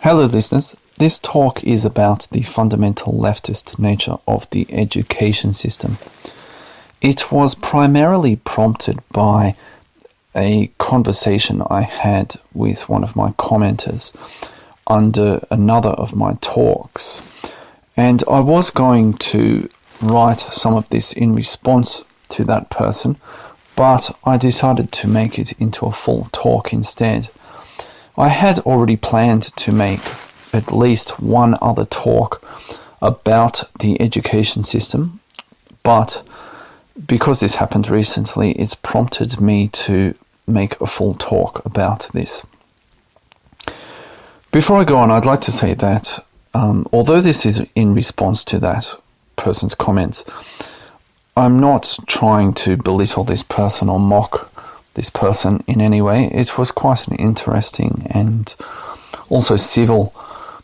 Hello listeners, this talk is about the fundamental leftist nature of the education system. It was primarily prompted by a conversation I had with one of my commenters under another of my talks, and I was going to write some of this in response to that person, but I decided to make it into a full talk instead. I had already planned to make at least one other talk about the education system, but because this happened recently, it's prompted me to make a full talk about this. Before I go on, I'd like to say that although this is in response to that person's comments, I'm not trying to belittle this person or mock this person in any way. It was quite an interesting and also civil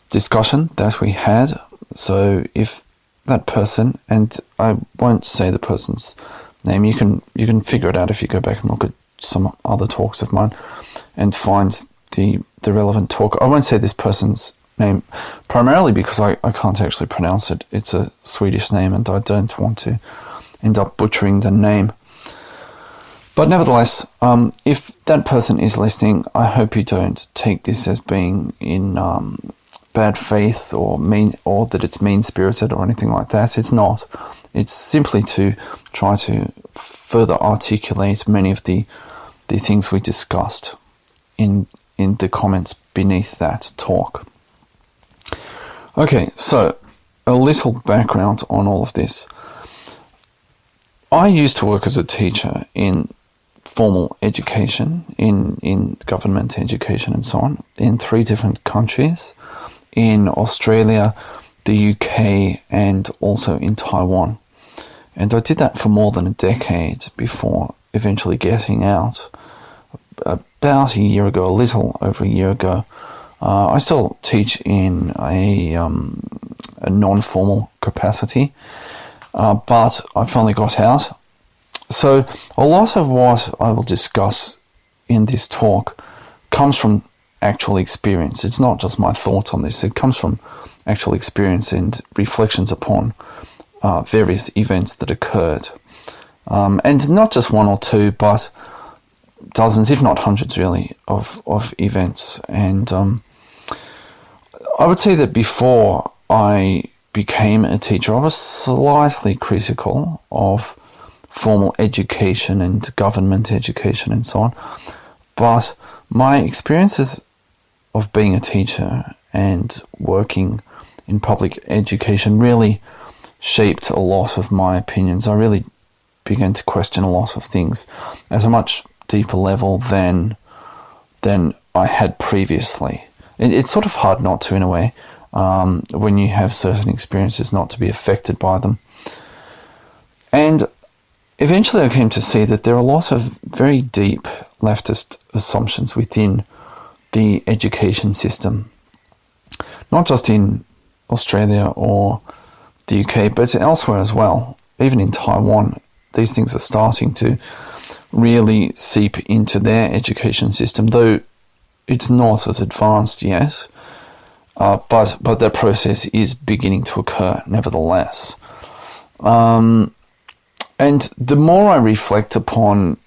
discussion that we had. So if that person, and I won't say the person's name, you can figure it out if you go back and look at some other talks of mine and find the relevant talk. I won't say this person's name primarily because I can't actually pronounce it. It's a Swedish name and I don't want to end up butchering the name. But nevertheless, if that person is listening, I hope you don't take this as being in bad faith or that it's mean-spirited or anything like that. It's not. It's simply to try to further articulate many of the things we discussed in the comments beneath that talk. Okay, so a little background on all of this. I used to work as a teacher in formal education, in government education and so on, in 3 different countries, in Australia, the UK, and also in Taiwan. And I did that for more than a decade before eventually getting out. About a year ago, a little over a year ago, I still teach in a non-formal capacity, but I finally got out. So a lot of what I will discuss in this talk comes from actual experience. It's not just my thoughts on this. It comes from actual experience and reflections upon various events that occurred. And not just 1 or 2, but dozens, if not hundreds really, of events. And I would say that before I became a teacher, I was slightly critical of formal education and government education and so on. But my experiences of being a teacher and working in public education really shaped a lot of my opinions. I really began to question a lot of things at a much deeper level than I had previously. It's sort of hard not to, in a way, when you have certain experiences, not to be affected by them. And eventually I came to see that there are a lot of very deep leftist assumptions within the education system, not just in Australia or the UK, but elsewhere as well. Even in Taiwan, these things are starting to really seep into their education system, though it's not as advanced yet, but that process is beginning to occur nevertheless. And the more I reflect upon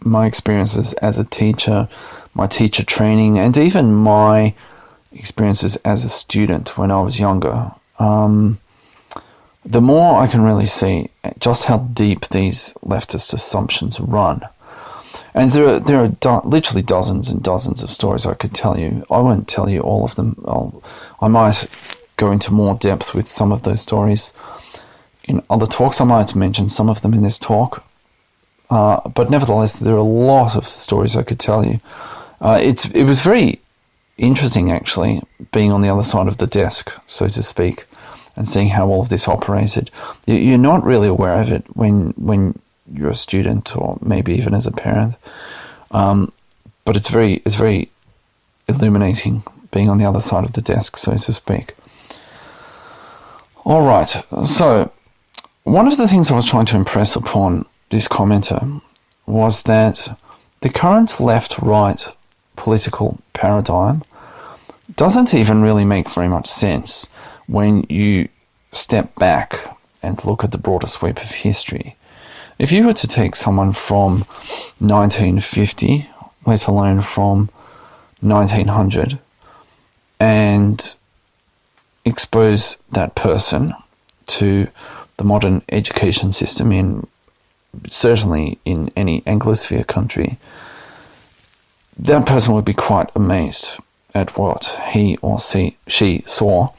my experiences as a teacher, my teacher training, and even my experiences as a student when I was younger, the more I can really see just how deep these leftist assumptions run. And there are literally dozens and dozens of stories I could tell you. I won't tell you all of them. I might go into more depth with some of those stories in other talks. I might mention some of them in this talk. But nevertheless, there are a lot of stories I could tell you. It was very interesting, actually, being on the other side of the desk, so to speak, and seeing how all of this operated. You're not really aware of it when you're a student or maybe even as a parent. But it's very illuminating being on the other side of the desk, so to speak. All right, so one of the things I was trying to impress upon this commenter was that the current left-right political paradigm doesn't even really make very much sense when you step back and look at the broader sweep of history. If you were to take someone from 1950, let alone from 1900, and expose that person to the modern education system, certainly in any Anglosphere country, that person would be quite amazed at what he or she saw,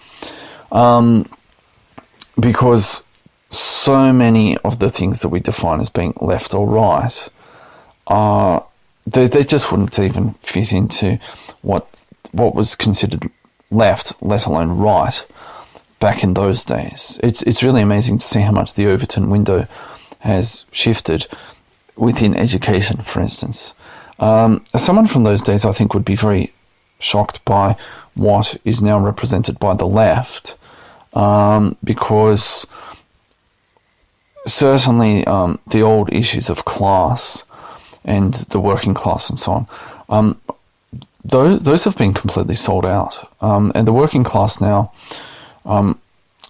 because so many of the things that we define as being left or right they just wouldn't even fit into what was considered left, let alone right, back in those days. It's really amazing to see how much the Overton window has shifted within education, for instance. Someone from those days, I think, would be very shocked by what is now represented by the left, because certainly the old issues of class and the working class and so on, those have been completely sold out. And the working class now,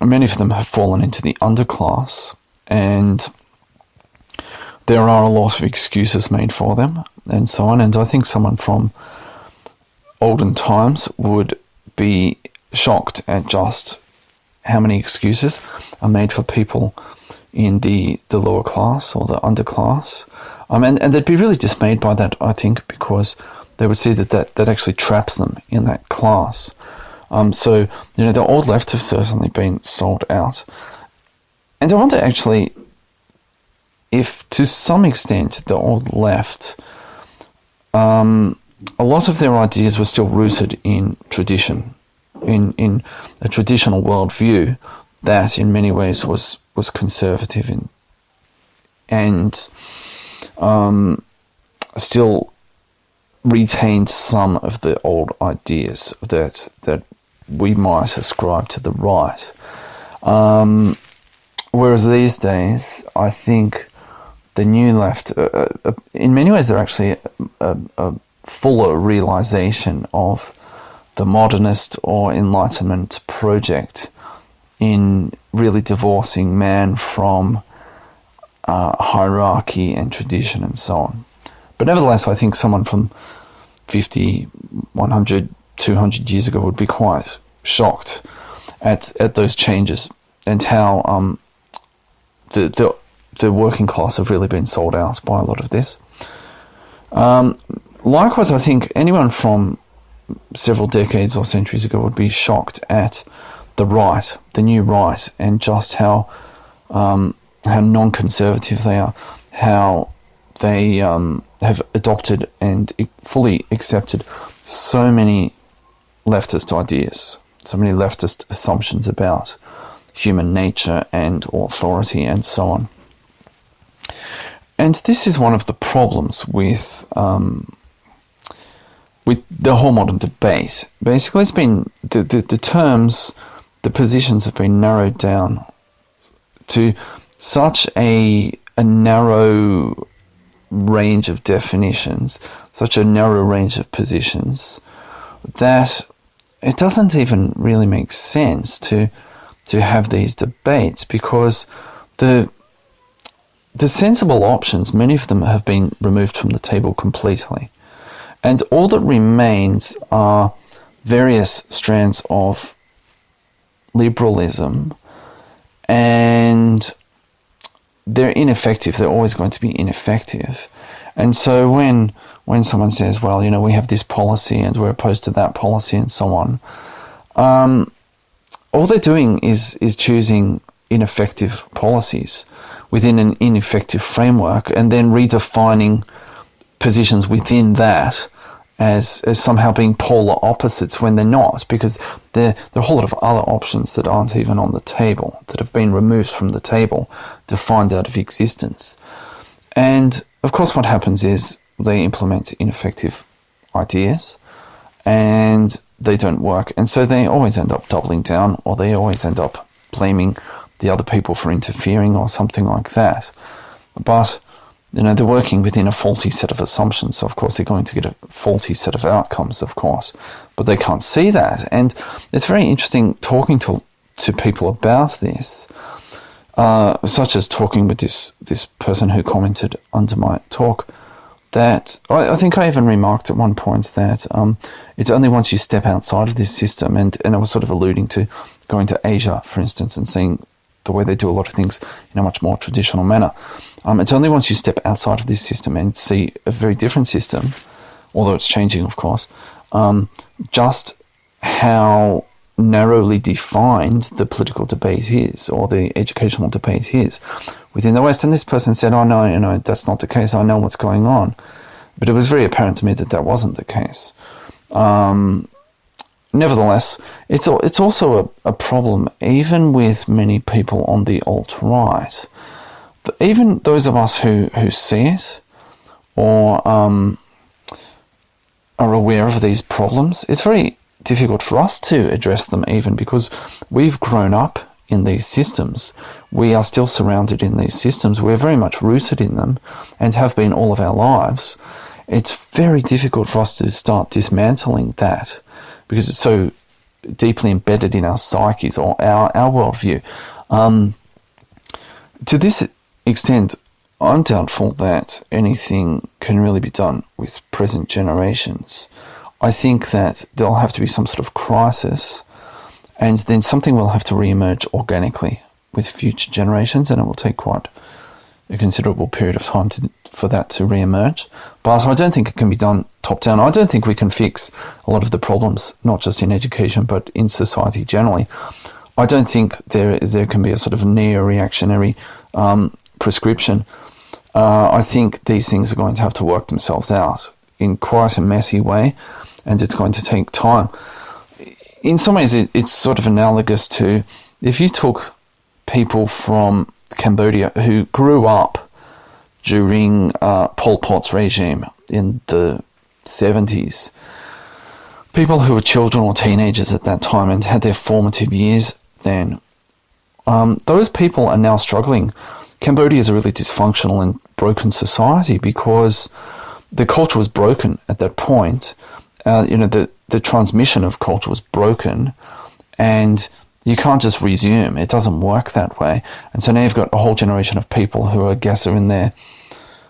many of them have fallen into the underclass, and there are a lot of excuses made for them and so on. And I think someone from olden times would be shocked at just how many excuses are made for people in the lower class or the underclass. And they'd be really dismayed by that, I think, because they would see that actually traps them in that class. So, the old left have certainly been sold out. And I wonder, actually, if to some extent the old left, a lot of their ideas were still rooted in tradition, in a traditional worldview that in many ways was conservative and still retained some of the old ideas that we might ascribe to the right. Whereas these days, I think the new left, in many ways, they're actually a fuller realization of the modernist or Enlightenment project in really divorcing man from hierarchy and tradition and so on. But nevertheless, I think someone from 50, 100, 200 years ago would be quite shocked at those changes and how the working class have really been sold out by a lot of this. Likewise, I think anyone from several decades or centuries ago would be shocked at the right, the new right, and just how non-conservative they are, how they have adopted and fully accepted so many leftist ideas, so many leftist assumptions about human nature and authority and so on. And this is one of the problems with the whole modern debate. Basically, it's been the terms, the positions have been narrowed down to such a narrow range of definitions, such a narrow range of positions, that it doesn't even really make sense to have these debates, because the sensible options, many of them have been removed from the table completely. And all that remains are various strands of liberalism, and they're ineffective. They're always going to be ineffective. And so when someone says, well, we have this policy and we're opposed to that policy and so on, all they're doing is choosing ineffective policies within an ineffective framework, and then redefining positions within that as somehow being polar opposites when they're not, because there are a whole lot of other options that aren't even on the table, that have been removed from the table, defined out of existence. And of course what happens is they implement ineffective ideas and they don't work, and so they always end up doubling down, or they always end up blaming the other people for interfering or something like that. But they're working within a faulty set of assumptions. So of course they're going to get a faulty set of outcomes, of course, but they can't see that. And it's very interesting talking to people about this, such as talking with this person who commented under my talk, that I think I even remarked at one point that it's only once you step outside of this system, and I was sort of alluding to going to Asia, for instance, and seeing the way they do a lot of things in a much more traditional manner. It's only once you step outside of this system and see a very different system, although it's changing, of course, just how narrowly defined the political debate is, or the educational debate is within the West. And this person said, oh no, that's not the case, I know what's going on. But it was very apparent to me that wasn't the case. Nevertheless, it's also a problem even with many people on the alt-right. Even those of us who see it, or are aware of these problems, it's very difficult for us to address them, even because we've grown up in these systems. We are still surrounded in these systems. We're very much rooted in them and have been all of our lives. It's very difficult for us to start dismantling that because it's so deeply embedded in our psyches or our worldview. To this extent, I'm doubtful that anything can really be done with present generations. I think that there'll have to be some sort of crisis, and then something will have to re-emerge organically with future generations, and it will take quite a considerable period of time for that to re-emerge. But I don't think it can be done top-down. I don't think we can fix a lot of the problems, not just in education, but in society generally. I don't think there can be a sort of neo-reactionary prescription. I think these things are going to have to work themselves out in quite a messy way, and it's going to take time. In some ways, it's sort of analogous to if you took people from Cambodia who grew up during Pol Pot's regime in the 70s, people who were children or teenagers at that time and had their formative years then, those people are now struggling. Cambodia is a really dysfunctional and broken society because the culture was broken at that point. The transmission of culture was broken, and you can't just resume. It doesn't work that way. And so now you've got a whole generation of people who I guess are in their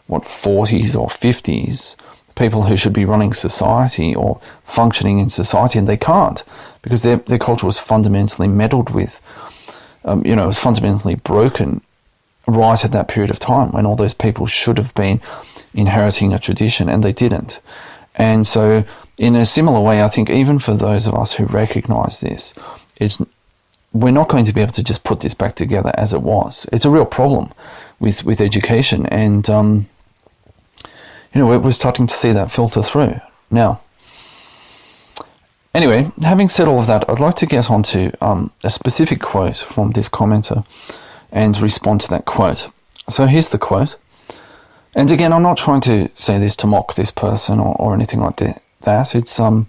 40s or 50s, people who should be running society or functioning in society, and they can't because their culture was fundamentally meddled with. It was fundamentally broken right at that period of time when all those people should have been inheriting a tradition, and they didn't. And so in a similar way, I think even for those of us who recognize this, we're not going to be able to just put this back together as it was. It's a real problem with education, and we're starting to see that filter through now. Anyway, having said all of that, I'd like to get on to a specific quote from this commenter and respond to that quote. So here's the quote. And again, I'm not trying to say this to mock this person or anything like that. It's I'm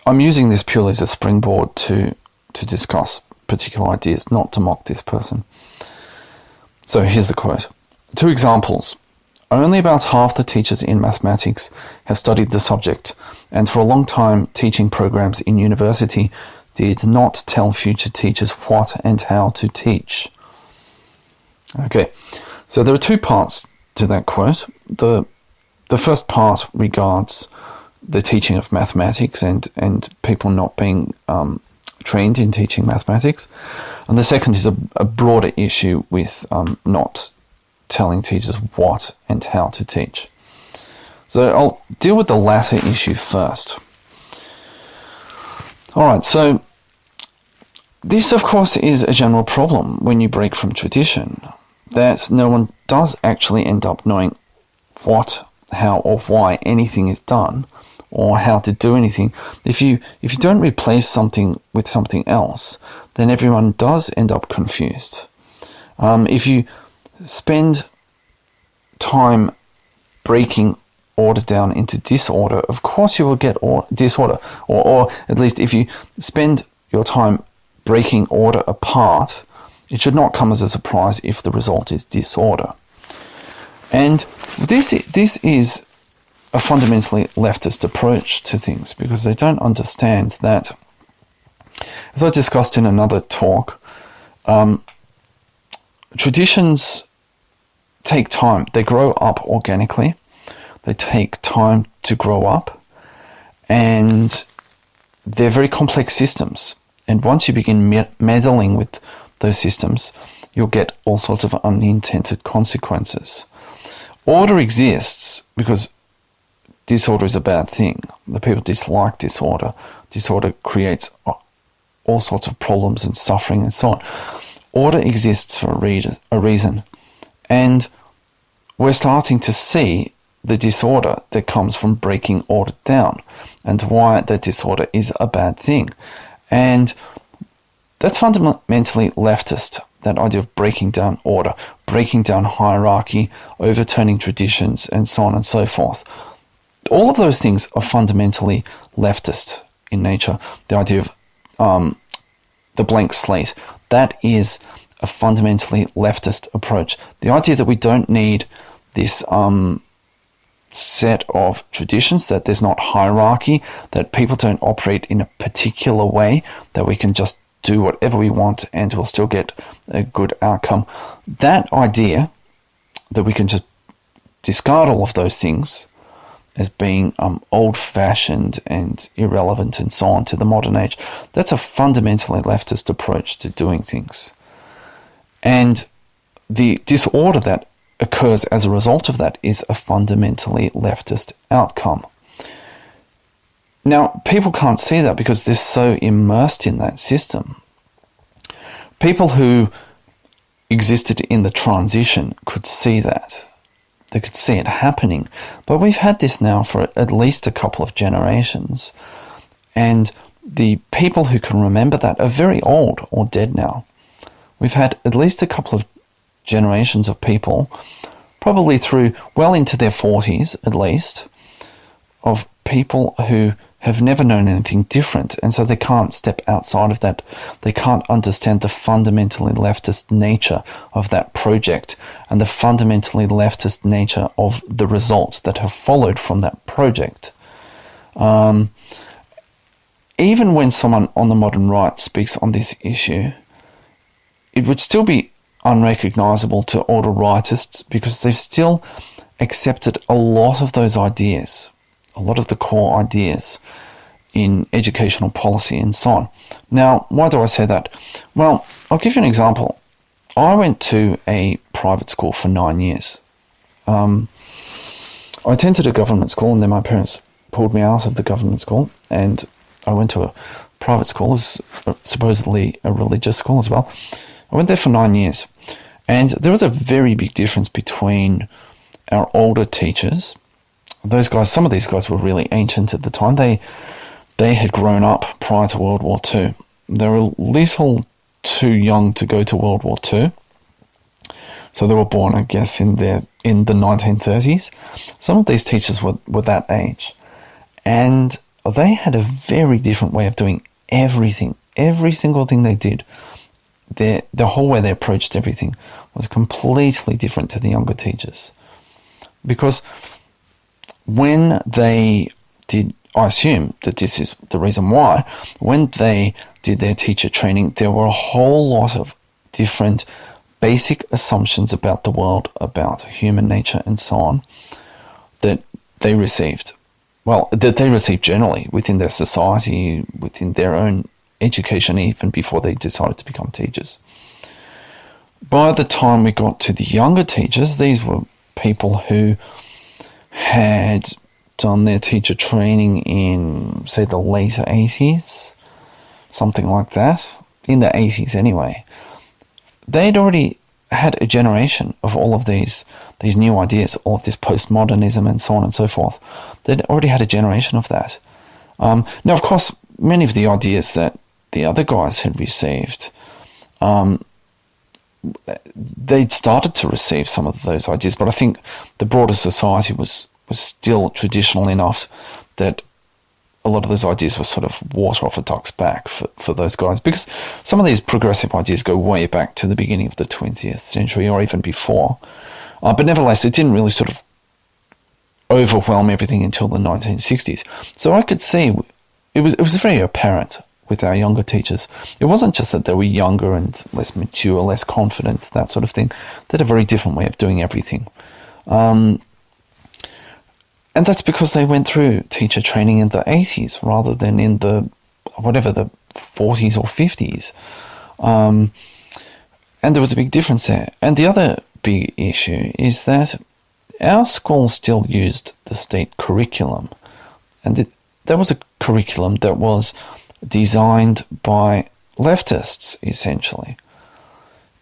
using this purely as a springboard to discuss particular ideas, not to mock this person. So here's the quote. 2 examples. Only about half the teachers in mathematics have studied the subject, and for a long time teaching programs in university did not tell future teachers what and how to teach. Okay, so there are 2 parts to that quote. The first part regards the teaching of mathematics and people not being trained in teaching mathematics, and the second is a broader issue with not telling teachers what and how to teach. So I'll deal with the latter issue first. Alright, so this of course is a general problem when you break from tradition, that no one does actually end up knowing what, how or why anything is done, or how to do anything. If you don't replace something with something else, then everyone does end up confused. If you spend time breaking order down into disorder, of course you will get disorder. Or at least if you spend your time breaking order apart, it should not come as a surprise if the result is disorder. And this is a fundamentally leftist approach to things, because they don't understand that, as I discussed in another talk, traditions take time. They grow up organically. They take time to grow up, and they're very complex systems. And once you begin meddling with those systems, you'll get all sorts of unintended consequences. Order exists because disorder is a bad thing. The people dislike disorder. Disorder creates all sorts of problems and suffering and so on. Order exists for a reason. And we're starting to see the disorder that comes from breaking order down, and why that disorder is a bad thing. And that's fundamentally leftist, that idea of breaking down order, breaking down hierarchy, overturning traditions, and so on and so forth. All of those things are fundamentally leftist in nature. The idea of the blank slate, that is a fundamentally leftist approach. The idea that we don't need this set of traditions, that there's not hierarchy, that people don't operate in a particular way, that we can just do whatever we want and we'll still get a good outcome. That idea that we can just discard all of those things as being old-fashioned and irrelevant and so on to the modern age, that's a fundamentally leftist approach to doing things. And the disorder that occurs as a result of that is a fundamentally leftist outcome. Now, people can't see that because they're so immersed in that system. People who existed in the transition could see that. They could see it happening. But we've had this now for at least a couple of generations. And the people who can remember that are very old or dead now. We've had at least a couple of generations of people, probably through well into their 40s at least, of people who have never known anything different, and so they can't step outside of that. They can't understand the fundamentally leftist nature of that project and the fundamentally leftist nature of the results that have followed from that project. Even when someone on the modern right speaks on this issue, it would still be unrecognizable to order rightists because they've still accepted a lot of those ideas, a lot of the core ideas in educational policy and so on. Now, why do I say that? Well, I'll give you an example. I went to a private school for 9 years. I attended a government school, and then my parents pulled me out of the government school, and I went to a private school, supposedly a religious school as well. I went there for 9 years, and there was a very big difference between our older teachers. Those guys, some of these guys were really ancient at the time. They had grown up prior to World War II. They were a little too young to go to World War II. So they were born, I guess, in the 1930s. Some of these teachers were that age. And they had a very different way of doing everything. Every single thing they did. The whole way they approached everything was completely different to the younger teachers. Because when they did, I assume that this is the reason why, when they did their teacher training, there were a whole lot of different basic assumptions about the world, about human nature and so on, that they received. Well, that they received generally within their society, within their own education, even before they decided to become teachers. By the time we got to the younger teachers, these were people who had done their teacher training in, say, the later 80s, something like that, in the 80s anyway. They'd already had a generation of all of these new ideas, all of this postmodernism and so on and so forth. They'd already had a generation of that. Now, of course, many of the ideas that the other guys had received, they'd started to receive some of those ideas, but I think the broader society was still traditional enough that a lot of those ideas were sort of water off a duck's back for those guys, because some of these progressive ideas go way back to the beginning of the 20th century or even before. But nevertheless, it didn't really sort of overwhelm everything until the 1960s. So I could see it was very apparent with our younger teachers. It wasn't just that they were younger and less mature, less confident, that sort of thing. They had a very different way of doing everything. And that's because they went through teacher training in the 80s rather than in the 40s or 50s. And there was a big difference there. And the other big issue is that our school still used the state curriculum. And that was a curriculum that was designed by leftists, essentially.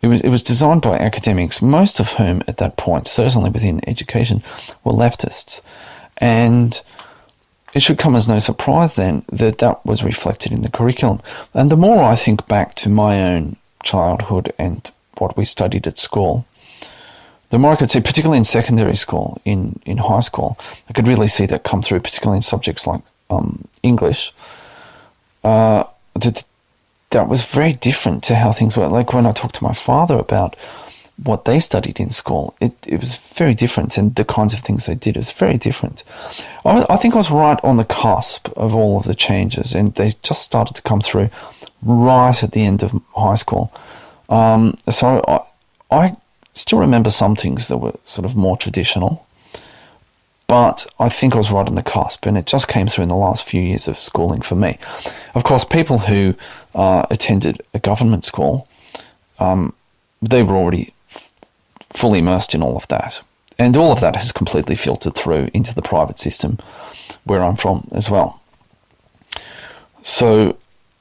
It was designed by academics, most of whom at that point, certainly within education, were leftists. And it should come as no surprise then that that was reflected in the curriculum. And the more I think back to my own childhood and what we studied at school, the more I could see, particularly in secondary school, in high school, I could really see that come through, particularly in subjects like English. That was very different to how things were. Like when I talked to my father about what they studied in school, it was very different, and the kinds of things they did was very different. I think I was right on the cusp of all of the changes, and they just started to come through right at the end of high school. So I still remember some things that were sort of more traditional, but I think I was right on the cusp, and it just came through in the last few years of schooling for me. Of course, people who attended a government school, they were already fully immersed in all of that. And all of that has completely filtered through into the private system where I'm from as well. So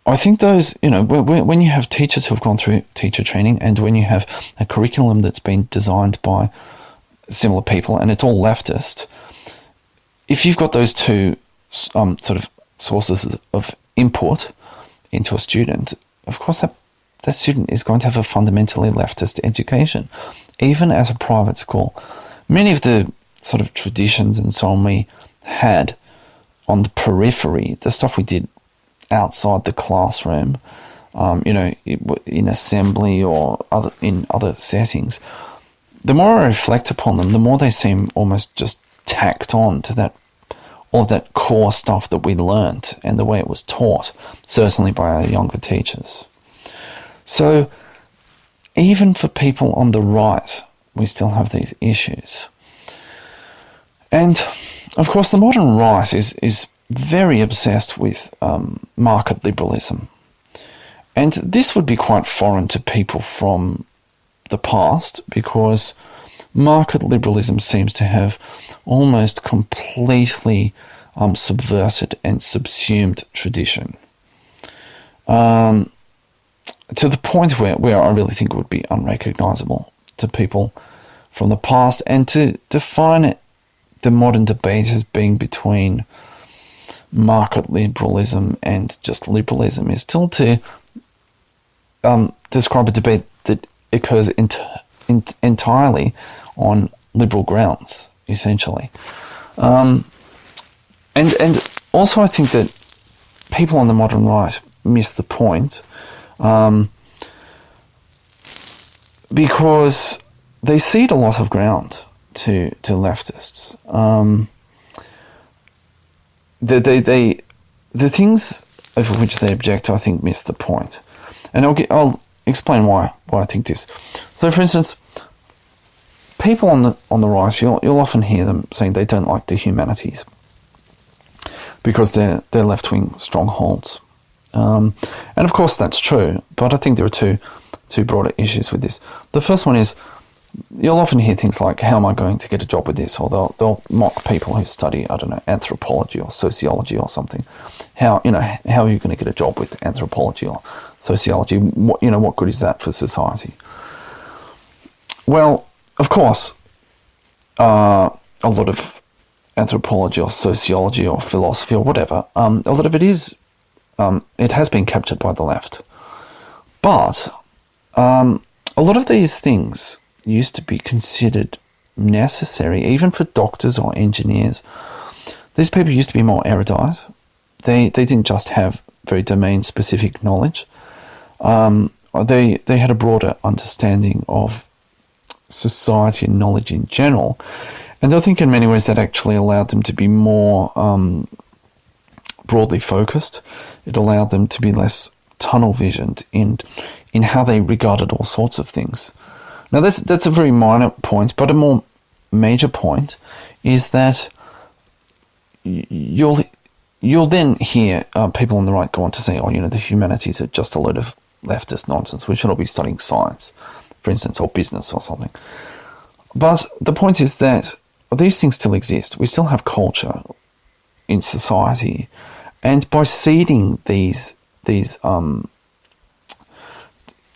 I think those, when you have teachers who have gone through teacher training, and when you have a curriculum that's been designed by similar people, and it's all leftist, if you've got those two sort of sources of input into a student, of course that student is going to have a fundamentally leftist education, even as a private school. Many of the sort of traditions and so on we had on the periphery, the stuff we did outside the classroom, in assembly or in other settings, the more I reflect upon them, the more they seem almost just tacked on to all of that core stuff that we learnt and the way it was taught, certainly by our younger teachers. So even for people on the right, we still have these issues. And of course the modern right is very obsessed with market liberalism. And this would be quite foreign to people from the past, because market liberalism seems to have almost completely subverted and subsumed tradition, to the point where I really think it would be unrecognizable to people from the past. And to define the modern debate as being between market liberalism and just liberalism is still to describe a debate that occurs entirely on liberal grounds, essentially. And also I think that people on the modern right miss the point, because they cede a lot of ground to leftists. The things over which they object, I think, miss the point. And I'll explain why I think this. So, for instance, people on the right, you'll often hear them saying they don't like the humanities because they're left-wing strongholds. And of course that's true, but I think there are two broader issues with this. The first one is, you'll often hear things like, how am I going to get a job with this? Or they'll mock people who study, I don't know, anthropology or sociology or something. How are you going to get a job with anthropology or sociology? What good is that for society? Well, of course, a lot of anthropology or sociology or philosophy or whatever, a lot of it is, it has been captured by the left. But a lot of these things used to be considered necessary, even for doctors or engineers. These people used to be more erudite. They didn't just have very domain-specific knowledge. They had a broader understanding of society and knowledge in general. And I think in many ways that actually allowed them to be more broadly focused. It allowed them to be less tunnel visioned in how they regarded all sorts of things. Now that's a very minor point, but a more major point is that you'll then hear people on the right go on to say, oh, the humanities are just a load of leftist nonsense. We should all be studying science, for instance, or business or something. But the point is that these things still exist. We still have culture in society, and by seeding these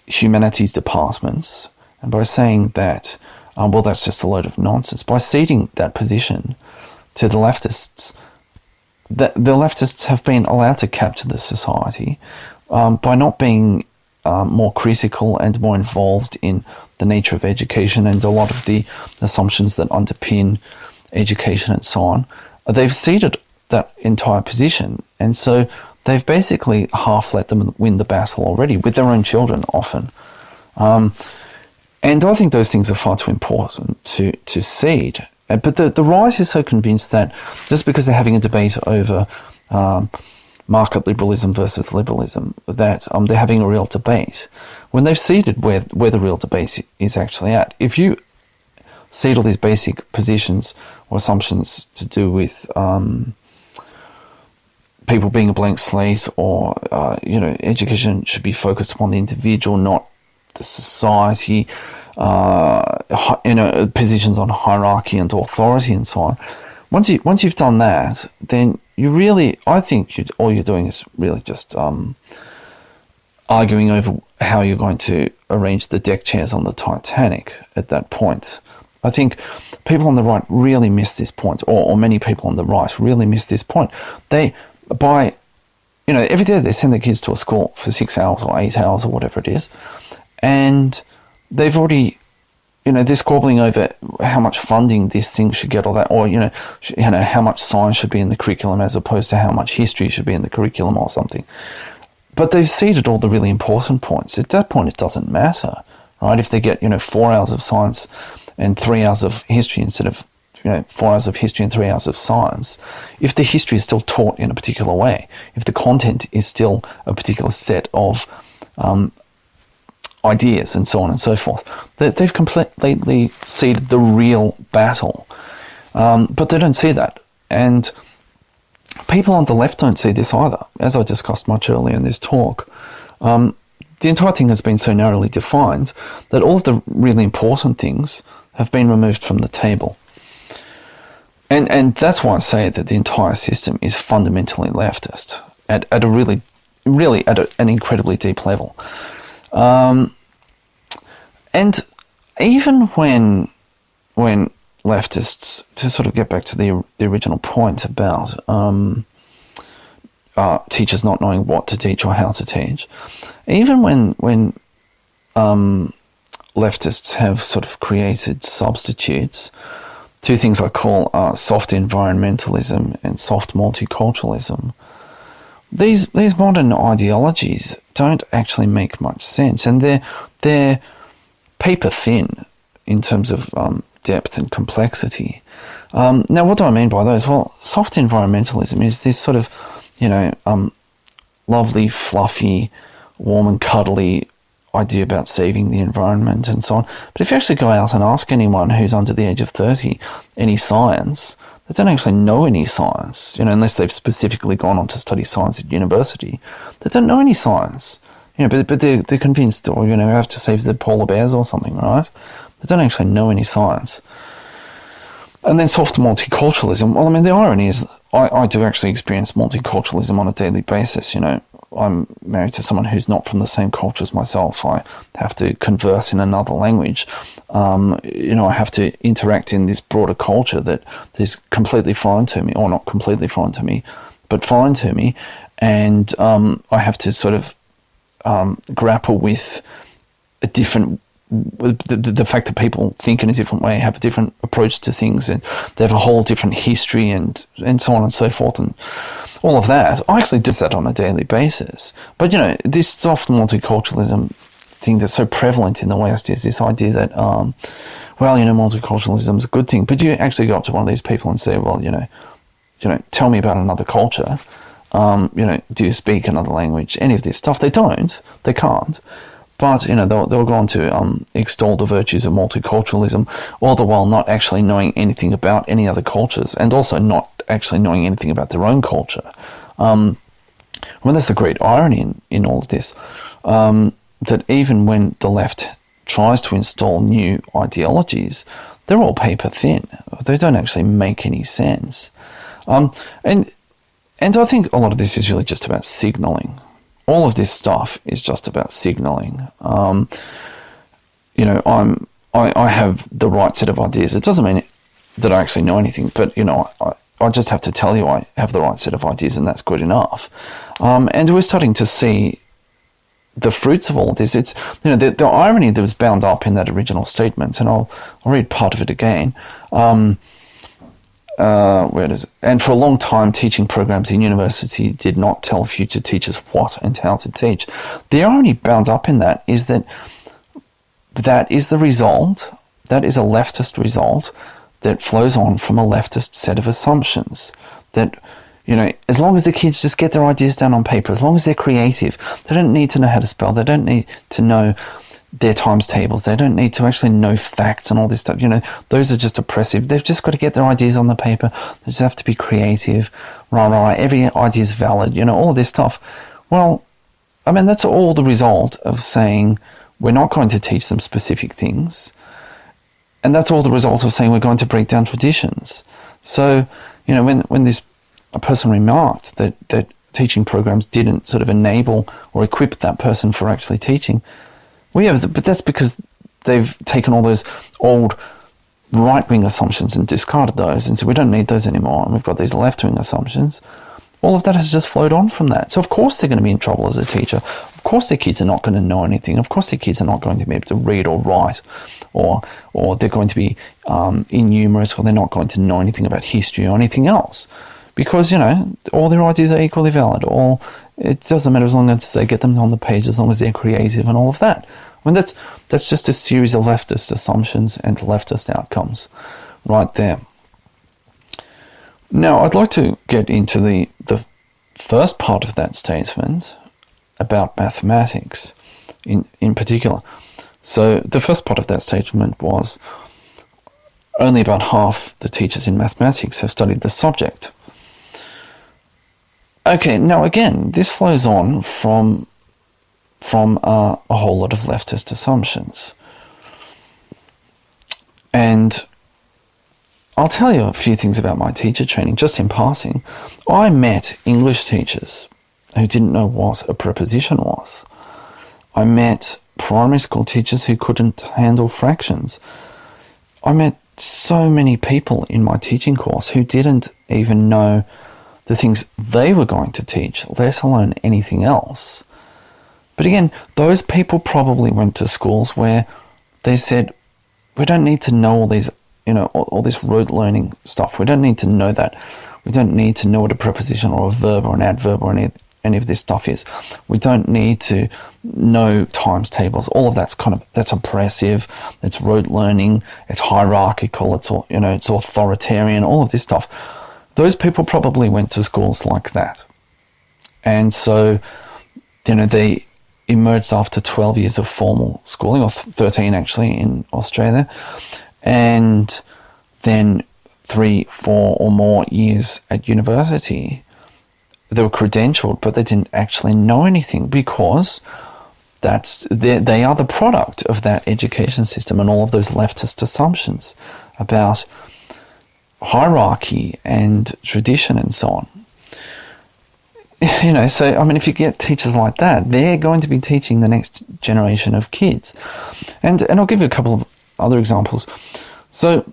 humanities departments, and by saying that, well, that's just a load of nonsense, by ceding that position to the leftists, the leftists have been allowed to capture the society by not being more critical and more involved in the nature of education and a lot of the assumptions that underpin education and so on. They've ceded that entire position, and so they've basically half let them win the battle already with their own children often. And I think those things are far too important to cede. But the right is so convinced that just because they're having a debate over market liberalism versus liberalism, that they're having a real debate, when they've ceded where the real debate is actually at. If you cede all these basic positions or assumptions to do with people being a blank slate, or education should be focused upon the individual, not the society, positions on hierarchy and authority and so on. Once you've done that, then you really, I think all you're doing is really just arguing over how you're going to arrange the deck chairs on the Titanic at that point. I think people on the right really miss this point, or many people on the right really miss this point. Every day they send their kids to a school for 6 hours or 8 hours or whatever it is, and they've already, they're squabbling over how much funding this thing should get, or that, or how much science should be in the curriculum as opposed to how much history should be in the curriculum or something. But they've ceded all the really important points. At that point, it doesn't matter, right? If they get 4 hours of science and 3 hours of history instead of 4 hours of history and 3 hours of science, if the history is still taught in a particular way, if the content is still a particular set of ideas and so on and so forth, they've completely ceded the real battle. But they don't see that. And people on the left don't see this either. As I discussed much earlier in this talk, the entire thing has been so narrowly defined that all of the really important things have been removed from the table. And that's why I say that the entire system is fundamentally leftist at a really at an incredibly deep level. And even when leftists, to sort of get back to the original point about teachers not knowing what to teach or how to teach, even when leftists have sort of created substitutes, two things I call soft environmentalism and soft multiculturalism, these modern ideologies don't actually make much sense, and they're paper thin in terms of depth and complexity. Now, what do I mean by those? Well, soft environmentalism is this sort of, lovely, fluffy, warm and cuddly idea about saving the environment and so on. But if you actually go out and ask anyone who's under the age of 30 any science, they don't actually know any science, unless they've specifically gone on to study science at university. They don't know any science, but they're convinced, or, we have to save the polar bears or something, right? They don't actually know any science. And then soft multiculturalism, well, I mean, the irony is I do actually experience multiculturalism on a daily basis, I'm married to someone who's not from the same culture as myself. I have to converse in another language. I have to interact in this broader culture that is completely foreign to me, or not completely foreign to me, but foreign to me. And I have to sort of grapple with the fact that people think in a different way, have a different approach to things, and they have a whole different history and so on and so forth, and all of that. I actually do that on a daily basis. But, this soft multiculturalism thing that's so prevalent in the West is this idea that well, multiculturalism is a good thing. But you actually go up to one of these people and say, well, tell me about another culture. Do you speak another language? Any of this stuff. They don't. They can't. But, they'll go on to extol the virtues of multiculturalism, all the while not actually knowing anything about any other cultures, and also not actually knowing anything about their own culture. That's a great irony in all of this, that even when the left tries to install new ideologies, they're all paper thin. They don't actually make any sense. And I think a lot of this is really just about signalling. All of this stuff is just about signalling. I have the right set of ideas. It doesn't mean that I actually know anything, but I just have to tell you I have the right set of ideas, and that's good enough. And we're starting to see the fruits of all of this. It's the irony that was bound up in that original statement, and I'll read part of it again. Where is it? And for a long time, teaching programs in university did not tell future teachers what and how to teach. The irony bound up in that is that is the result. That is a leftist result that flows on from a leftist set of assumptions. That, as long as the kids just get their ideas down on paper, as long as they're creative, they don't need to know how to spell. They don't need to know their times tables. They don't need to actually know facts and all this stuff. Those are just oppressive. They've just got to get their ideas on the paper. They just have to be creative. Right. Every idea is valid. All of this stuff. Well, that's all the result of saying we're not going to teach them specific things. And that's all the result of saying we're going to break down traditions. So, when a person remarked that teaching programs didn't sort of enable or equip that person for actually teaching, but that's because they've taken all those old right-wing assumptions and discarded those, and so we don't need those anymore, and we've got these left-wing assumptions. All of that has just flowed on from that. So of course they're going to be in trouble as a teacher. Of course their kids are not going to know anything. Of course their kids are not going to be able to read or write, or they're going to be innumerous, or they're not going to know anything about history or anything else. Because, all their ideas are equally valid, or it doesn't matter as long as they get them on the page, as long as they're creative and all of that. That's just a series of leftist assumptions and leftist outcomes right there. Now, I'd like to get into the first part of that statement about mathematics in particular. So the first part of that statement was only about half the teachers in mathematics have studied the subject. Okay, now again, this flows on from a whole lot of leftist assumptions. And I'll tell you a few things about my teacher training, just in passing. I met English teachers who didn't know what a preposition was. I met primary school teachers who couldn't handle fractions. I met so many people in my teaching course who didn't even know the things they were going to teach, let alone anything else. But again, those people probably went to schools where they said, we don't need to know all these, all this rote learning stuff. We don't need to know that. We don't need to know what a preposition or a verb or an adverb or any of this stuff is. We don't need to know times tables. All of that's oppressive. It's rote learning. It's hierarchical. It's authoritarian. All of this stuff. Those people probably went to schools like that. And so, they emerged after 12 years of formal schooling, or 13 actually in Australia, and then 3, 4 or more years at university. They were credentialed, but they didn't actually know anything, because they are the product of that education system and all of those leftist assumptions about hierarchy and tradition and so on. So, if you get teachers like that, they're going to be teaching the next generation of kids. And I'll give you a couple of other examples. So,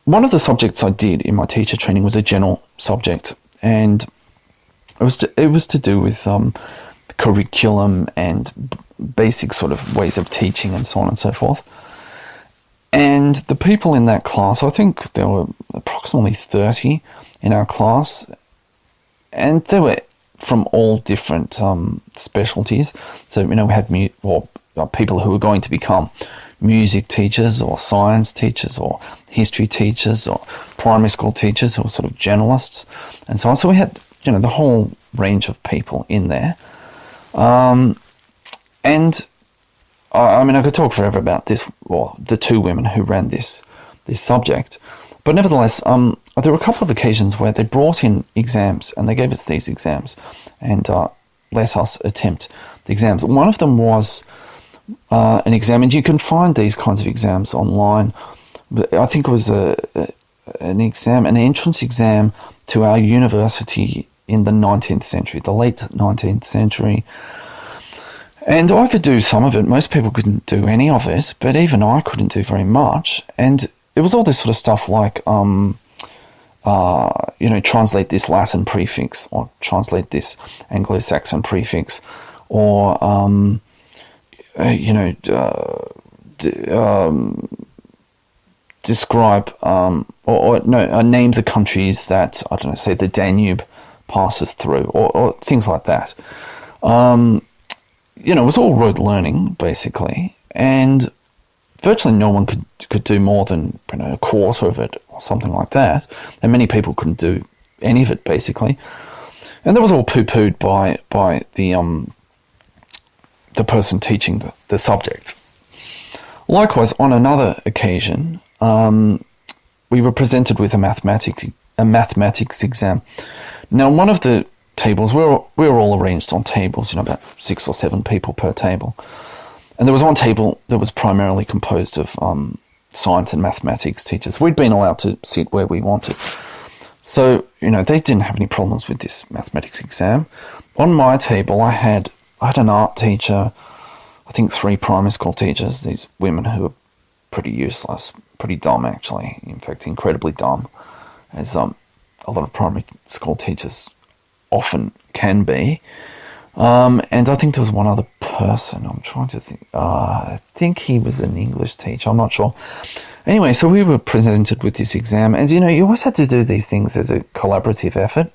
one of the subjects I did in my teacher training was a general subject, and it was to do with curriculum and basic sort of ways of teaching and so on and so forth. And the people in that class, I think there were approximately 30 in our class, and they were from all different specialties. So, we had people who were going to become music teachers or science teachers or history teachers or primary school teachers who were sort of generalists and so on. So we had, the whole range of people in there. And I could talk forever about this, or the two women who ran this subject. But nevertheless, there were a couple of occasions where they brought in exams and they gave us these exams and let us attempt the exams. One of them was an exam, and you can find these kinds of exams online. I think it was an entrance exam to our university in the 19th century, the late 19th century. And I could do some of it. Most people couldn't do any of it, but even I couldn't do very much. And it was all this sort of stuff like, translate this Latin prefix or translate this Anglo-Saxon prefix, or describe name the countries that, I don't know, say the Danube passes through, or things like that. It was all rote learning basically, and virtually no one could do more than a quarter of it or something like that, and many people couldn't do any of it basically, and that was all poo-pooed by the person teaching the subject. Likewise, on another occasion, we were presented with a mathematics exam. Now, one of the tables, we were all arranged on tables, about 6 or 7 people per table. And there was one table that was primarily composed of science and mathematics teachers. We'd been allowed to sit where we wanted. So, they didn't have any problems with this mathematics exam. On my table, I had an art teacher, I think 3 primary school teachers, these women who were pretty useless, pretty dumb actually, in fact incredibly dumb, as a lot of primary school teachers often can be. And I think there was one other person, I'm trying to think, I think he was an English teacher, I'm not sure. Anyway, so we were presented with this exam, and you always had to do these things as a collaborative effort.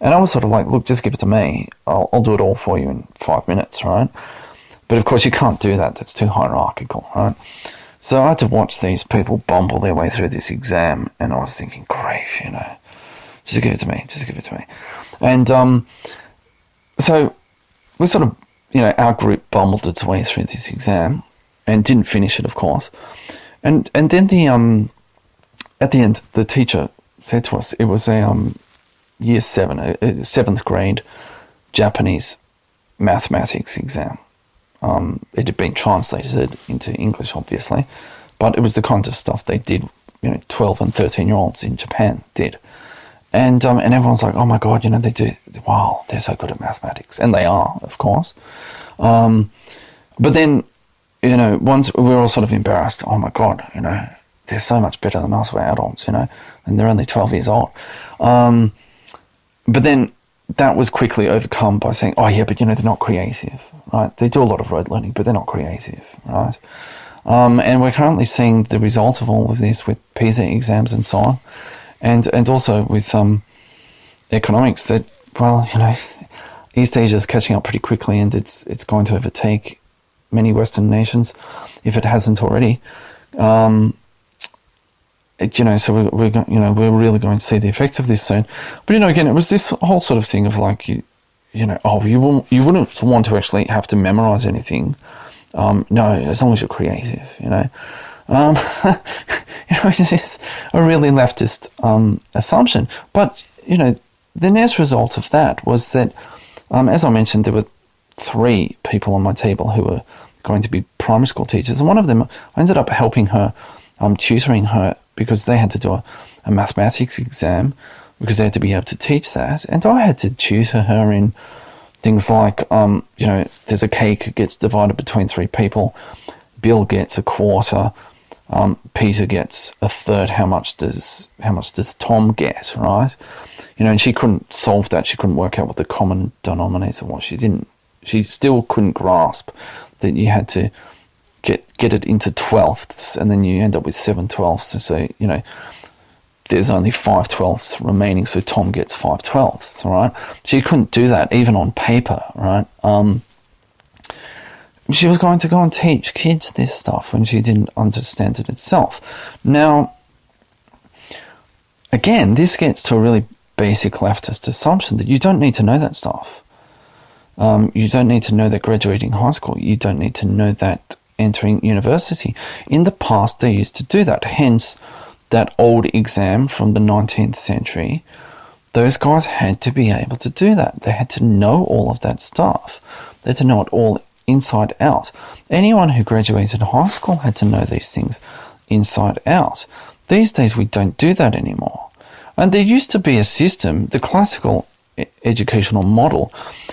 And I was sort of like, look, just give it to me. I'll do it all for you in 5 minutes, right? But of course you can't do that. That's too hierarchical, right? So I had to watch these people bumble their way through this exam, and I was thinking, great, just give it to me, just give it to me. And so we sort of, our group bumbled its way through this exam and didn't finish it, of course. And then at the end, the teacher said to us, it was a year 7, a 7th grade Japanese mathematics exam. It had been translated into English, obviously, but it was the kind of stuff they did, 12 and 13-year-olds in Japan did. And everyone's like, oh my God, they do, wow, they're so good at mathematics. And they are, of course. But then, once we were all sort of embarrassed, oh my God, they're so much better than us, we're adults, and they're only 12 years old. But then that was quickly overcome by saying, oh yeah, but they're not creative, right? They do a lot of rote learning, but they're not creative, right? And we're currently seeing the result of all of this with PISA exams and so on, and also with economics, that, well, East Asia is catching up pretty quickly, and it's going to overtake many Western nations if it hasn't already. So we're really going to see the effects of this soon. But again, it was this whole sort of thing of like, you wouldn't want to actually have to memorize anything. No, as long as you're creative, It's just a really leftist assumption. But the next result of that was that, as I mentioned, there were 3 people on my table who were going to be primary school teachers, and one of them, I ended up helping her, tutoring her, because they had to do a mathematics exam, because they had to be able to teach that, and I had to tutor her in things like, there's a cake that gets divided between 3 people, Bill gets a quarter, Peter gets a third, how much does Tom get, right? And she couldn't solve that, she couldn't work out what the common denominator was, she still couldn't grasp that you had to get it into twelfths, and then you end up with 7 twelfths. So there's only 5 twelfths remaining, so Tom gets 5 twelfths, right? So you couldn't do that even on paper, right? she was going to go and teach kids this stuff when she didn't understand it herself. Now, again, this gets to a really basic leftist assumption that you don't need to know that stuff. You don't need to know that graduating high school. You don't need to know that entering university. In the past, they used to do that. Hence, that old exam from the 19th century, those guys had to be able to do that. They had to know all of that stuff. They had to know it all inside out. Anyone who graduated high school had to know these things inside out. These days, we don't do that anymore. And there used to be a system, the classical educational model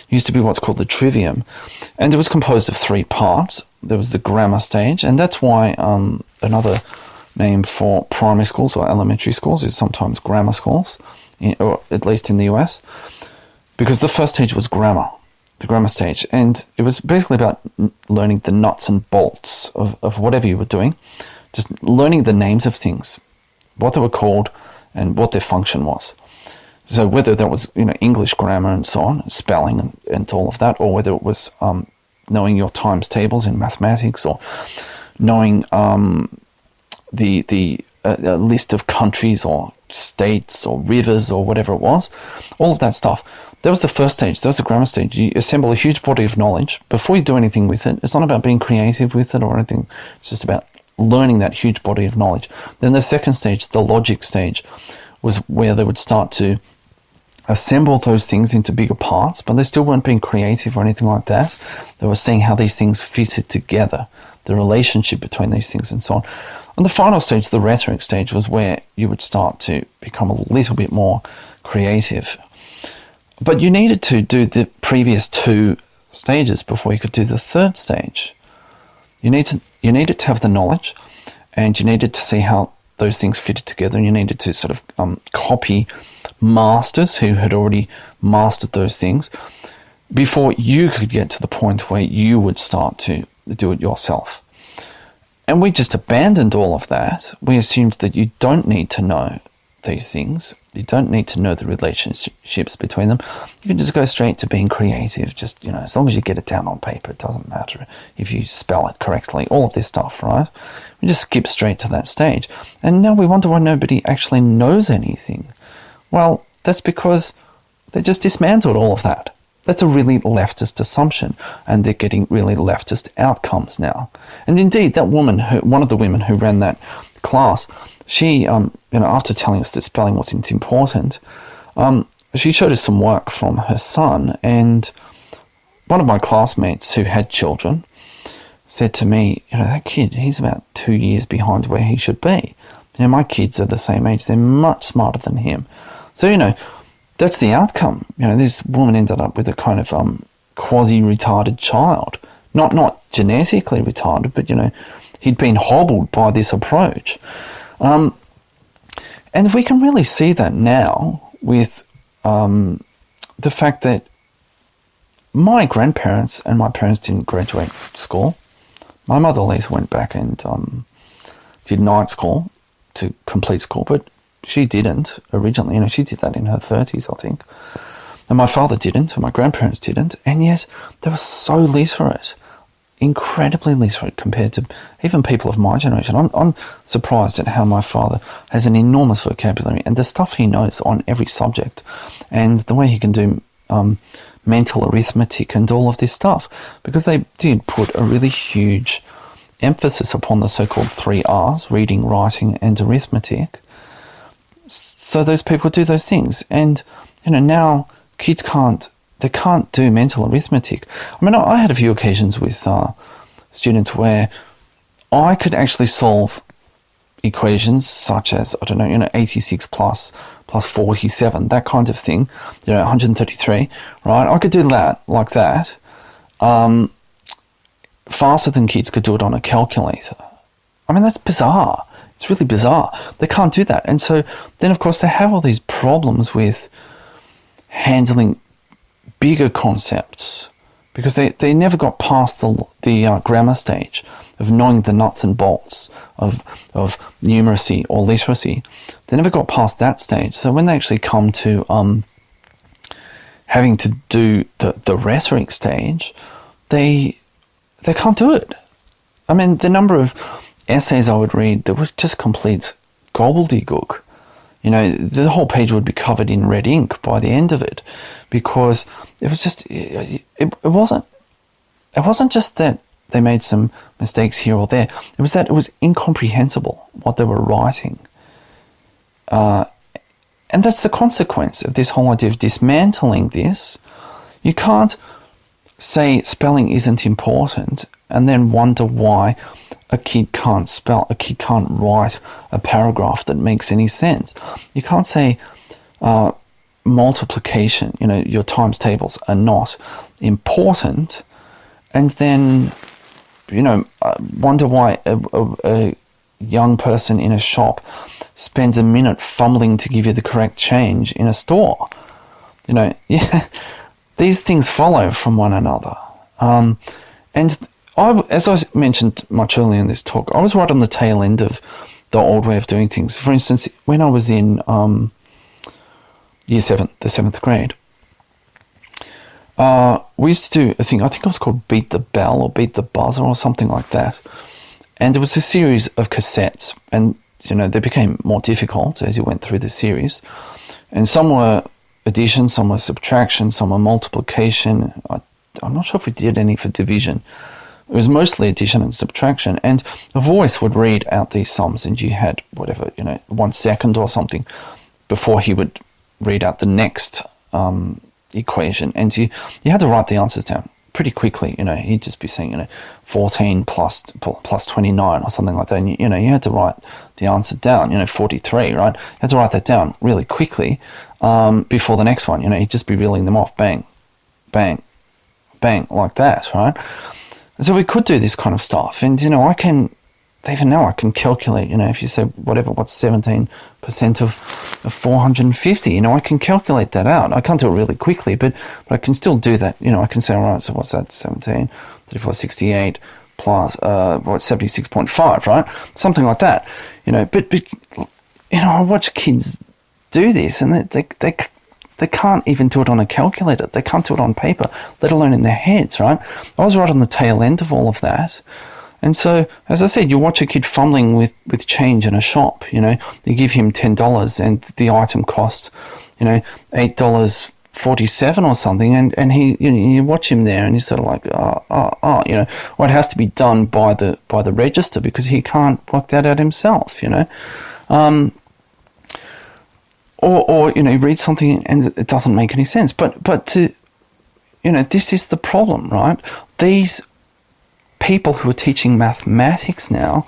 used to be what's called the trivium, and it was composed of 3 parts. There was the grammar stage, and that's why another name for primary schools or elementary schools is sometimes grammar schools, or at least in the US, because the first stage was grammar, the grammar stage, and it was basically about learning the nuts and bolts of whatever you were doing, just learning the names of things, what they were called, and what their function was. So whether that was English grammar and so on, spelling and all of that, or whether it was knowing your times tables in mathematics, or knowing the list of countries or states or rivers or whatever it was, all of that stuff. That was the first stage. That was the grammar stage. You assemble a huge body of knowledge before you do anything with it. It's not about being creative with it or anything. It's just about learning that huge body of knowledge. Then the second stage, the logic stage, was where they would start to assemble those things into bigger parts, but they still weren't being creative or anything like that. They were seeing how these things fitted together, the relationship between these things and so on. And the final stage, the rhetoric stage, was where you would start to become a little bit more creative. But you needed to do the previous 2 stages before you could do the third stage. You needed to have the knowledge, and you needed to see how those things fitted together, and you needed to sort of copy masters who had already mastered those things before you could get to the point where you would start to do it yourself. And we just abandoned all of that. We assumed that you don't need to know these things. You don't need to know the relationships between them. You can just go straight to being creative. Just, as long as you get it down on paper, it doesn't matter if you spell it correctly. All of this stuff, right? We just skip straight to that stage. And now we wonder why nobody actually knows anything. Well, that's because they just dismantled all of that. That's a really leftist assumption, and they're getting really leftist outcomes now. And indeed, that woman, one of the women who ran that class, she, after telling us that spelling wasn't important, she showed us some work from her son, and one of my classmates who had children said to me, that kid, he's about 2 years behind where he should be. My kids are the same age. They're much smarter than him. So, that's the outcome. This woman ended up with a kind of quasi-retarded child. Not genetically retarded, but, he'd been hobbled by this approach. And we can really see that now with the fact that my grandparents and my parents didn't graduate school. My mother later went back and did night school to complete school, but she didn't originally. She did that in her 30s, I think. And my father didn't, and my grandparents didn't, and yet they were so literate, incredibly literate compared to even people of my generation. I'm surprised at how my father has an enormous vocabulary, and the stuff he knows on every subject, and the way he can do mental arithmetic and all of this stuff, because they did put a really huge emphasis upon the so-called 3 R's, reading, writing, and arithmetic. So those people do those things, and now kids can't do mental arithmetic. I had a few occasions with students where I could actually solve equations such as 86 plus 47, that kind of thing, 133, right? I could do that like that, faster than kids could do it on a calculator. That's bizarre. It's really bizarre. They can't do that. And so then, of course, they have all these problems with handling bigger concepts because they never got past the grammar stage of knowing the nuts and bolts of numeracy or literacy. They never got past that stage. So when they actually come to having to do the rhetoric stage, they they can't do it. I mean, the number of essays I would read that were just complete gobbledygook. The whole page would be covered in red ink by the end of it, because it was just, it wasn't just that they made some mistakes here or there. It was that it was incomprehensible what they were writing. And that's the consequence of this whole idea of dismantling this. You can't say spelling isn't important and then wonder why a kid can't spell, a kid can't write a paragraph that makes any sense. You can't say multiplication, your times tables are not important, and then, wonder why a young person in a shop spends a minute fumbling to give you the correct change in a store. These things follow from one another. And as I mentioned much earlier in this talk, I was right on the tail end of the old way of doing things. For instance, when I was in year 7, the 7th grade, we used to do a thing, I think it was called Beat the Bell or Beat the Buzzer or something like that. And it was a series of cassettes, and they became more difficult as you went through the series. And some were addition, some were subtraction, some were multiplication. I'm not sure if we did any for division. It was mostly addition and subtraction, and a voice would read out these sums, and you had 1 second or something before he would read out the next equation, and you had to write the answers down pretty quickly. He'd just be saying 14 plus 29 or something like that, and you had to write the answer down. 43, right? You had to write that down really quickly before the next one. He'd just be reeling them off, bang, bang, bang, like that, right? So we could do this kind of stuff, and I can calculate. If you say what's 17% of 450, I can calculate that out. I can't do it really quickly, but I can still do that. I can say, all right, so what's that? 17, 34, 68 plus 76.5, right? Something like that. But I watch kids do this, and they can't even do it on a calculator. They can't do it on paper, let alone in their heads, right? I was right on the tail end of all of that. And so, as I said, you watch a kid fumbling with change in a shop. You give him $10 and the item costs, $8.47 or something, and he, you watch him there, and you're sort of like, it has to be done by the register because he can't work that out himself, Or read something and it doesn't make any sense. But to, this is the problem, right? These people who are teaching mathematics now,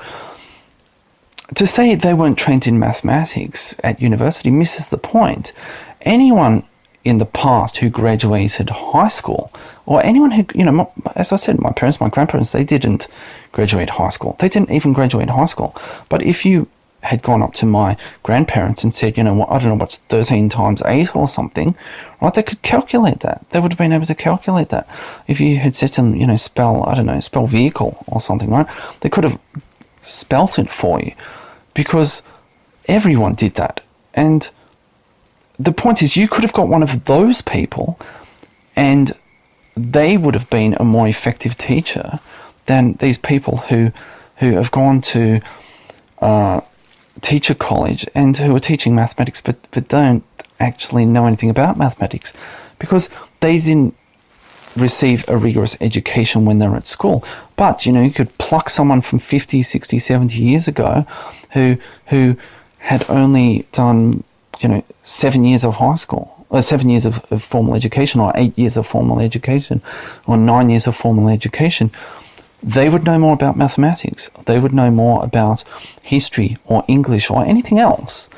to say they weren't trained in mathematics at university misses the point. Anyone in the past who graduated high school, or anyone who, as I said, my parents, my grandparents, they didn't graduate high school. They didn't even graduate high school. But if you had gone up to my grandparents and said, I don't know what's 13 times 8 or something, right? They could calculate that. They would have been able to calculate that. If you had said to them, spell vehicle or something, right? They could have spelt it for you because everyone did that. And the point is, you could have got one of those people and they would have been a more effective teacher than these people who have gone to teacher college and who are teaching mathematics but don't actually know anything about mathematics because they didn't receive a rigorous education when they're at school. But you could pluck someone from 50, 60, 70 years ago who had only done 7 years of high school, or 7 years of formal education, or 8 years of formal education, or 9 years of formal education. They would know more about mathematics. They would know more about history or English or anything else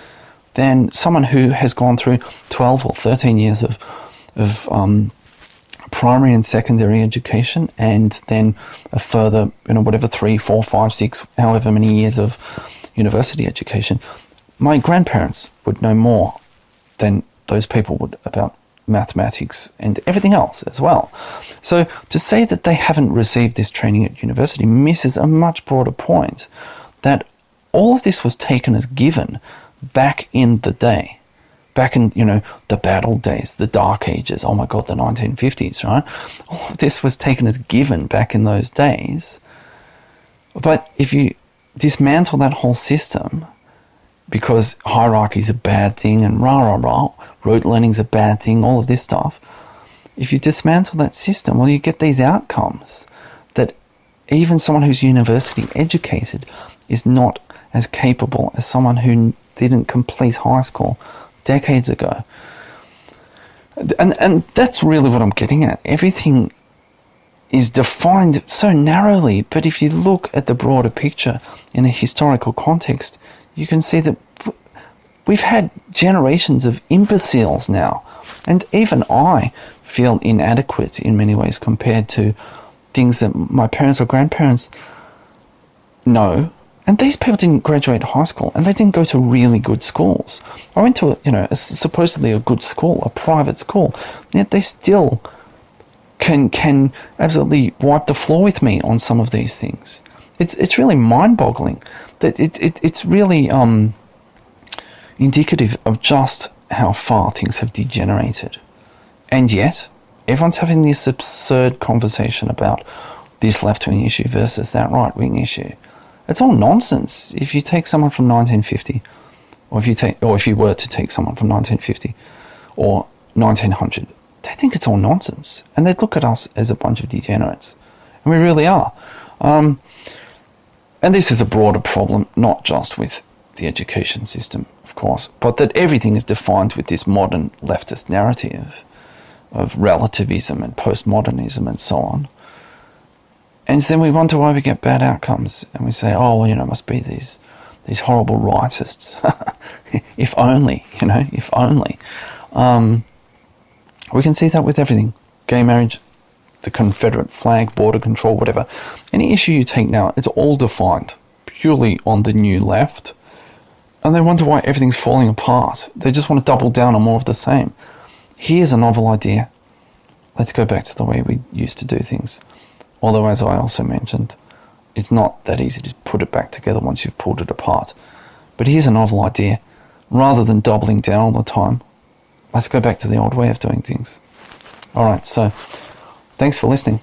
than someone who has gone through 12 or 13 years of primary and secondary education, and then a further, 3, 4, 5, 6, however many years of university education. My grandparents would know more than those people would about mathematics and everything else as well. So to say that they haven't received this training at university misses a much broader point, that all of this was taken as given back in the day. back in, the bad old days, the dark ages, oh my God, the 1950s, right? All of this was taken as given back in those days. But if you dismantle that whole system, because hierarchy is a bad thing and rote learning is a bad thing, all of this stuff, if you dismantle that system, well, you get these outcomes that even someone who's university educated is not as capable as someone who didn't complete high school decades ago. And that's really what I'm getting at. Everything is defined so narrowly, but if you look at the broader picture in a historical context, you can see that we've had generations of imbeciles now, and even I feel inadequate in many ways compared to things that my parents or grandparents know. And these people didn't graduate high school, and they didn't go to really good schools. I went to supposedly a good school, a private school, yet they still can absolutely wipe the floor with me on some of these things. It's really mind-boggling. That it's really indicative of just how far things have degenerated. And yet, everyone's having this absurd conversation about this left-wing issue versus that right-wing issue. It's all nonsense. If you take someone from 1950, or if you were to take someone from 1950 or 1900, they think it's all nonsense, and they'd look at us as a bunch of degenerates, and we really are. And this is a broader problem, not just with the education system, of course, but that everything is defined with this modern leftist narrative of relativism and postmodernism and so on. And then we wonder why we get bad outcomes, and we say, oh, well, it must be these horrible rightists. If only, if only. We can see that with everything. Gay marriage, the Confederate flag, border control, whatever. Any issue you take now, it's all defined purely on the new left, and they wonder why everything's falling apart. They just want to double down on more of the same. Here's a novel idea. Let's go back to the way we used to do things. Although, as I also mentioned, it's not that easy to put it back together once you've pulled it apart. But here's a novel idea. Rather than doubling down all the time, let's go back to the old way of doing things. Alright, so thanks for listening.